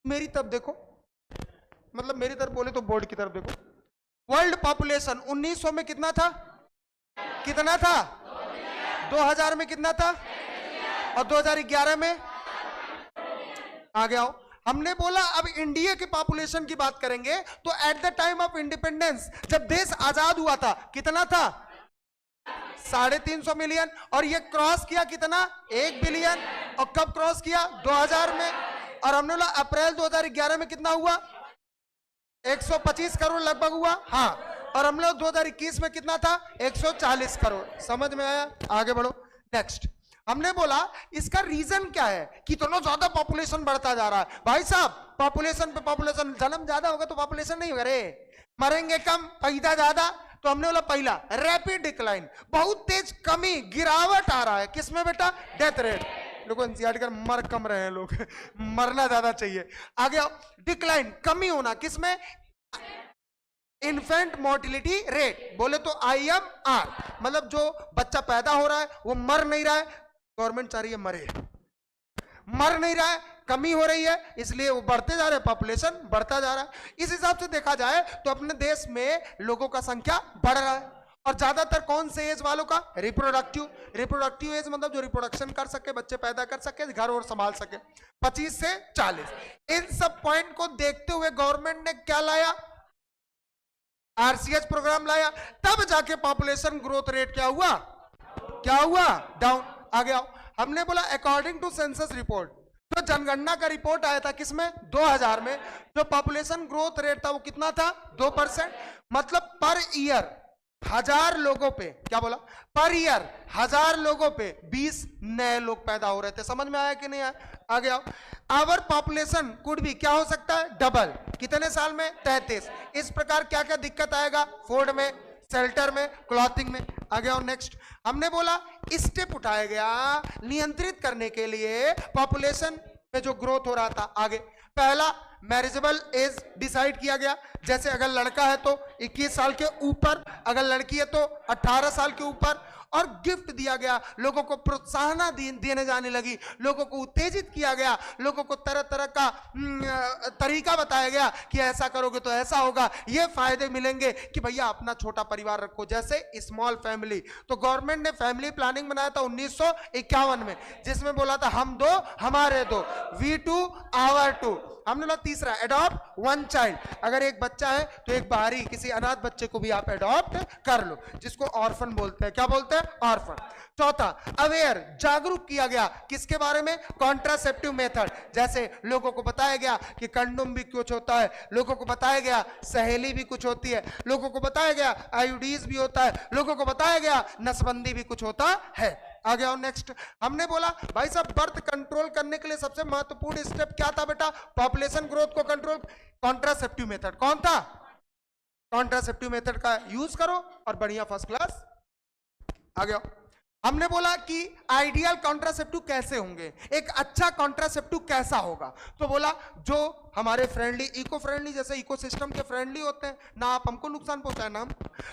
मेरी तरफ देखो, मतलब मेरी तरफ बोले तो बोर्ड की तरफ देखो। वर्ल्ड पॉपुलेशन 1900 में कितना था? कितना था? 2000 में कितना था? और 2011 में? आगे आओ। हमने बोला अब इंडिया के पॉपुलेशन की बात करेंगे तो at the time of independence, जब देश आजाद हुआ था, कितना था? 350 मिलियन। और ये क्रॉस किया कितना? 1 बिलियन। और कब क्रॉस किया? 2000 में। और हमने बोला अप्रैल 2011 में कितना हुआ? 125 करोड़ लगभग हुआ। हाँ। और हम लोग 2021 में कितना था? 140 करोड़। समझ में आया? आगे बढ़ो। नेक्स्ट हमने बोला इसका रीजन क्या है कि इतना ज्यादा पॉपुलेशन बढ़ता जा रहा है। भाई साहब पॉपुलेशन पे पॉपुलेशन, जन्म ज्यादा होगा तो पॉपुलेशन नहीं होगा रे, मरेंगे कम, पैदा ज्यादा। तो हमने बोला पहला रैपिड डिक्लाइन, बहुत तेज कमी, गिरावट आ रहा है। किसमें बेटा? Death rate. लोग एनसीईआरटी कर मर कम रहे हैं लोग मरना ज्यादा चाहिए। आगे आओ। डिक्लाइन, कमी होना, किसमें? इन्फेंट मोर्टिलिटी रेट, बोले तो IMR, मतलब जो बच्चा पैदा हो रहा है वो मर नहीं रहा है, गवर्नमेंट चाह रही है मरे, मर नहीं रहा है, कमी हो रही है, इसलिए वो बढ़ते जा रहे हैं, पॉपुलेशन बढ़ता जा रहा है। इस हिसाब से देखा जाए तो अपने देश में लोगों का संख्या बढ़ रहा है। और ज्यादातर कौन से एज वालों का? रिप्रोडक्टिव एज, मतलब जो रिप्रोडक्शन कर सके, बच्चे पैदा कर सके, घर और संभाल सके, 25 से 40। इन सब पॉइंट को देखते हुए गवर्नमेंट ने क्या लाया? RCH प्रोग्राम लाया। तब जाके पॉपुलेशन ग्रोथ रेट क्या हुआ? क्या हुआ? डाउन। आगे आओ। हमने बोला अकॉर्डिंग टू सेंसस रिपोर्ट, तो जनगणना का रिपोर्ट आया था किसमें? 2000 में। जो पॉपुलेशन ग्रोथ रेट था वो कितना था? 2%। मतलब पर ईयर 1000 लोगों पे, क्या बोला? पर ईयर 1000 लोगों पे 20 नए लोग पैदा हो रहे थे। समझ में आया कि नहीं आया? आगे आओ। आवर पॉपुलेशन कुड भी क्या हो सकता है? डबल। कितने साल में? 33। इस प्रकार क्या क्या दिक्कत आएगा? फूड में, शेल्टर में, क्लॉथिंग में। आगे आओ। नेक्स्ट हमने बोला स्टेप उठाया गया नियंत्रित करने के लिए पॉपुलेशन में जो ग्रोथ हो रहा था। आगे पहला मैरिजेबल एज डिसाइड किया गया, जैसे अगर लड़का है तो 21 साल के ऊपर, अगर लड़की है तो 18 साल के ऊपर। और गिफ्ट दिया गया, लोगों को प्रोत्साहन देने जाने लगी, लोगों को उत्तेजित किया गया, लोगों को तरह तरह का तरीका बताया गया कि ऐसा करोगे तो ऐसा होगा, ये फायदे मिलेंगे कि भैया अपना छोटा परिवार रखो, जैसे स्मॉल फैमिली। तो गवर्नमेंट ने फैमिली प्लानिंग बनाया था 1951 में, जिसमें बोला था हम दो हमारे दो, वी टू आवर टू। हमने बोला तीसरा एडॉप्ट वन चाइल्ड, अगर एक बच्चा है तो एक बाहरी किसी अनाथ बच्चे को भी आप एडॉप्ट कर लो, जिसको ऑर्फन बोलते हैं। क्या बोलते हैं? ऑर्फन। चौथा अवेयर, जागरूक किया गया किसके बारे में? कॉन्ट्रासेप्टिव मेथड, जैसे लोगों को बताया गया कि कंडोम भी कुछ होता है, लोगों को बताया गया सहेली भी कुछ होती है, लोगों को बताया गया आईयूडीज भी होता है, लोगों को बताया गया नसबंदी भी कुछ होता है। आगे आओ। नेक्स्ट हमने बोला भाई साहब बर्थ कंट्रोल करने के लिए सबसे महत्वपूर्ण स्टेप क्या था बेटा? पॉपुलेशन ग्रोथ को कंट्रोल, कॉन्ट्रासेप्टिव मेथड। कौन था? कॉन्ट्रासेप्टिव मेथड का यूज करो और बढ़िया फर्स्ट क्लास। आगे आओ। हमने बोला कि आइडियल कॉन्ट्रासेप्टिव कैसे होंगे, एक अच्छा कॉन्ट्रासेप्टिव कैसा होगा? तो बोला जो हमारे फ्रेंडली, इको फ्रेंडली, जैसे इकोसिस्टम के फ्रेंडली होते हैं, ना आप हमको नुकसान पहुंचाए ना हम,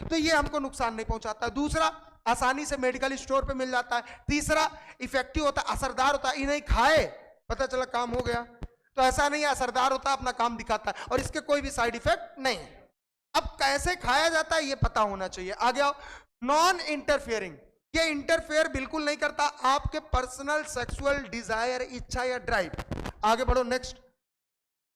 तो ये हमको नुकसान नहीं पहुंचाता। दूसरा आसानी से मेडिकल स्टोर पे मिल जाता है। तीसरा इफेक्टिव होता है, असरदार होता है, इन्हें खाए पता चला काम हो गया, तो ऐसा नहीं है, असरदार होता है, अपना काम दिखाता है और इसके कोई भी साइड इफेक्ट नहीं है। अब कैसे खाया जाता है ये पता होना चाहिए। आगे आओ। नॉन इंटरफियरिंग, ये इंटरफेयर बिल्कुल नहीं करता आपके पर्सनल सेक्सुअल डिजायर, इच्छा या ड्राइव। आगे बढ़ो। नेक्स्ट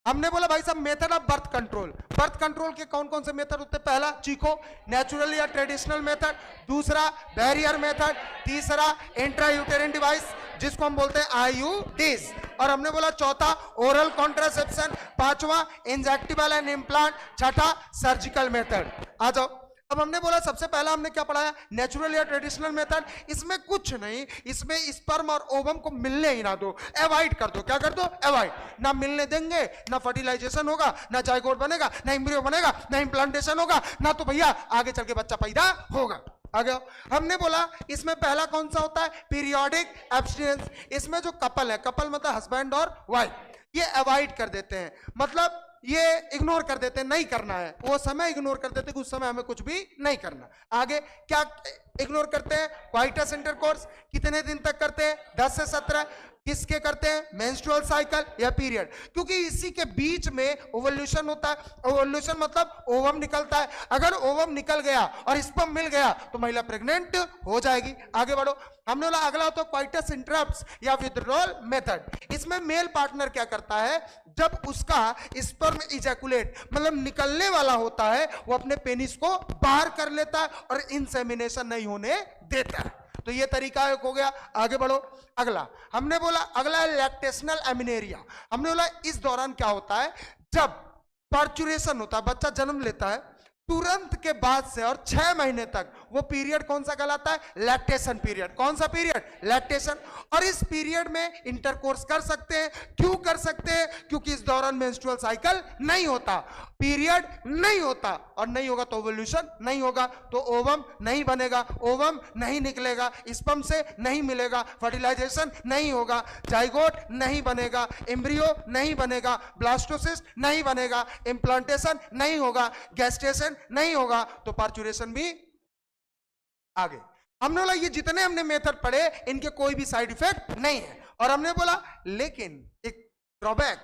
हमने बोला भाई साहब method of birth control, birth control के कौन कौन से मेथड होते हैं? पहला चीको, नेचुरल या ट्रेडिशनल मेथड। दूसरा बैरियर मेथड। तीसरा इंट्रायूटेरिन डिवाइस, जिसको हम बोलते हैं IUDs। और हमने बोला चौथा ओरल कॉन्ट्रासेप्शन। पांचवा इंजेक्टेबल एंड इम्प्लांट। छठा सर्जिकल मेथड। आ जाओ। अब हमने बोला सबसे पहला हमने क्या पढ़ाया? नेचुरल या ट्रेडिशनल मेथड। इसमें कुछ नहीं, इसमें स्पर्म और ओवम को मिलने ही ना दो, अवॉइड कर दो। क्या कर दो? अवॉइड। ना मिलने देंगे, ना फर्टिलाइजेशन होगा, ना जाइगोट बनेगा, ना एम्ब्रियो बनेगा, ना इम्प्लांटेशन होगा, ना तो भैया आगे चल के बच्चा पैदा होगा। आगे हमने बोला इसमें पहला कौन सा होता है? Periodic abstinence. इसमें जो कपल है, कपल मतलब हस्बैंड और वाइफ, ये अवॉइड कर देते हैं, मतलब ये इग्नोर कर देते हैं, नहीं करना है, वो समय इग्नोर कर देते हैं कि उस समय हमें कुछ भी नहीं करना। आगे क्या इग्नोर करते हैं। क्वाइटस इंटरकोर्स कितने दिन तक करते हैं? 10 से 17। किसके करते हैं? मेंस्ट्रुअल साइकिल या पीरियड, क्योंकि इसी के बीच में ओवल्यूशन होता है। ओवल्यूशन मतलब ओवम निकलता है। अगर ओवम निकल गया और स्पर्म मिल गया तो महिला प्रेग्नेंट हो जाएगी। आगे बढ़ो। हमने बोला अगला होता है क्वाइटस इंटरप्ट्स या विथड्रॉल मेथड। इसमें मेल पार्टनर क्या करता है, जब उसका स्पर्म इजैकुलेट मतलब निकलने वाला होता है, वो अपने पेनिस को बाहर कर लेता है और इंसेमिनेशन नहीं होने देता है। तो ये तरीका एक हो गया। आगे बढ़ो। अगला हमने बोला, अगला है लैक्टेशनल एमिनेरिया। हमने बोला इस दौरान क्या होता है, जब पार्चुरेशन होता है, बच्चा जन्म लेता है, तुरंत के बाद से और 6 महीने तक वो पीरियड कौन सा कहलाता है? Lactation period. कौन सा पीरियड? लैक्टेशन। और इस पीरियड में इंटरकोर्स कर सकते हैं। क्यों कर सकते हैं? क्योंकि इस दौरान मेंस्ट्रुअल साइकिल नहीं होता, पीरियड नहीं होता, और नहीं होगा तो ओवल्यूशन नहीं होगा, तो ओवम नहीं बनेगा, ओवम नहीं निकलेगा, स्पर्म से नहीं मिलेगा, फर्टिलाइजेशन नहीं होगा, जाइगोट नहीं बनेगा, एम्ब्रियो नहीं बनेगा, ब्लास्टोसिस नहीं बनेगा, इम्प्लांटेशन नहीं होगा, गेस्टेशन नहीं होगा, तो पार्चुरेशन भी। आगे हमने बोला ये जितने हमने मेथड पढ़े इनके कोई भी साइड इफेक्ट नहीं है। और हमने बोला लेकिन एक ड्रॉबैक,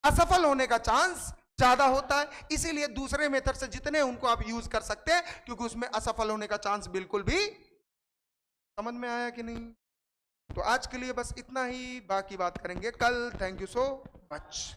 असफल होने का चांस ज्यादा होता है, इसीलिए दूसरे मेथड से जितने उनको आप यूज कर सकते हैं, क्योंकि उसमें असफल होने का चांस बिल्कुल भी। समझ में आया कि नहीं? तो आज के लिए बस इतना ही, बाकी बात करेंगे कल। Thank you so much.